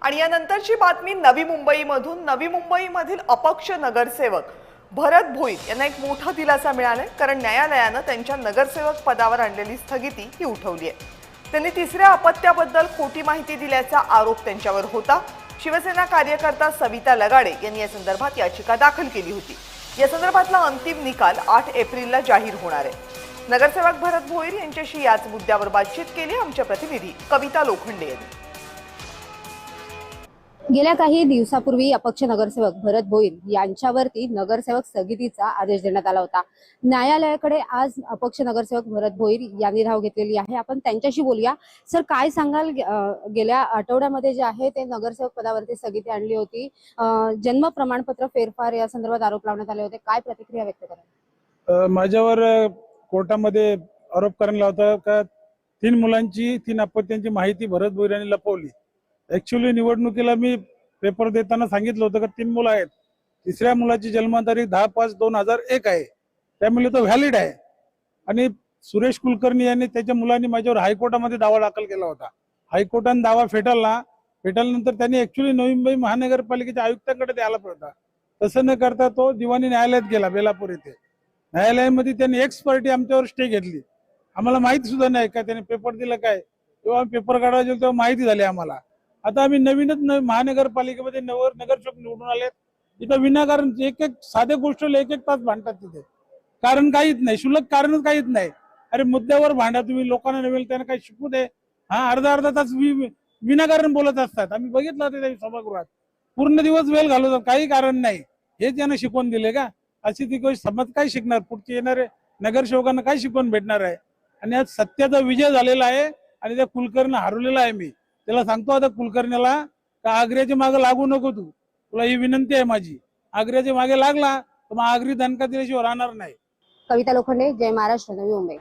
आणि यानंतरची बातमी नवी मुंबईमधून। नवी मुंबईमधील अपक्ष नगरसेवक भरत भोईर यांना एक मोठा दिलासा मिळालाय, कारण न्यायालयाने त्यांच्या नगरसेवक पदावर आणलेली स्थगिती ही उठवली आहे। त्यांनी तिसऱ्या अपत्याबद्दल खोटी माहिती दिल्याचा आरोप त्यांच्यावर होता। शिवसेना कार्यकर्ता सविता लगाडे यांनी या संदर्भात याचिका दाखल केली होती। या संदर्भातला अंतिम निकाल 8 एप्रिलला जाहीर होणार आहे। नगरसेवक भरत भोईर यांच्याशी याच मुद्द्यावर बातचीत केली आमच्या प्रतिनिधी कविता लोखंडे यांनी। गेल्या काही दिवसापूर्वी अपक्ष नगरसेवक भरत भोईर यांच्यावरती नगरसेवक स्थगितीचा आदेश देण्यात आला होता। न्यायालयाकडे आज अपक्ष नगरसेवक भरत भोईर यांनी धाव घेतलेली आहे। आपण त्यांच्याशी बोलूया। सर, काय सांगाल, गेल्या आठवड्यामध्ये जे आहे ते नगरसेवक पदावरती स्थगिती आणली होती, जन्म प्रमाणपत्र फेरफार या संदर्भात आरोप लावण्यात आले होते, काय प्रतिक्रिया व्यक्त कराल? माझ्यावर कोर्टामध्ये आरोप करण्यात आला होता का 3 मुलांची 3 अपत्यांची माहिती भरत भोईर यांनी लपवली। ऍक्च्युअली निवडणुकीला मी पेपर देताना सांगितलं होतं का 3 मुलं आहेत, तिसऱ्या मुलाची जन्मतारीख 10/5/2001 आहे, त्यामुळे तो व्हॅलिड आहे। आणि सुरेश कुलकर्णी यांनी त्याच्या मुलांनी माझ्यावर हायकोर्टामध्ये दावा दाखल केला होता। हायकोर्टाने दावा फेटाळल्यानंतर त्यांनी ऍक्च्युअली नवी मुंबई महानगरपालिकेच्या आयुक्तांकडे द्यायला होता। तसं न करता तो दिवाणी न्यायालयात गेला बेलापूर येथे। न्यायालयामध्ये त्यांनी एक्सपर्टी आमच्यावर स्टे घेतली। आम्हाला माहिती सुद्धा नाही का त्याने पेपर दिलं काय, तेव्हा पेपर काढायला तेव्हा माहिती झाली आम्हाला। आता आम्ही नवीनच महानगरपालिकेमध्ये नगरसेवक निवडून आलेत। इथं विनाकारण एक साधे गोष्टीला 1-1 तास भांडतात, तिथे कारण काहीच नाही, क्षुल्लक कारणच काहीच नाही। अरे मुद्द्यावर भांडा तुम्ही, लोकांना नवेल त्यांना काही शिकू दे। अर्धा तास विनाकारण बोलत असतात। आम्ही बघितलं होतं सभागृहात, पूर्ण दिवस वेळ घालवतात, काही कारण नाही। हे त्यांना शिकवून दिले का? अशी ती गोष्ट समाज काय शिकणार? पुढचे येणारे नगरसेवकांना काय शिकवण भेटणार आहे? आणि आज सत्याचा विजय झालेला आहे आणि त्या कुलकर्णी हरवलेला आहे। मी त्याला सांगतो आता कुलकर्णीला का आग्र्याच्या मागे लागू नको, तुला ही विनंती आहे माझी। आग्र्याच्या मागे लागला तर मग आगरी दणका दिल्याशिवाय राहणार नाही। कविता लोखंडे, जय महाराष्ट्र, नवी मुंबई।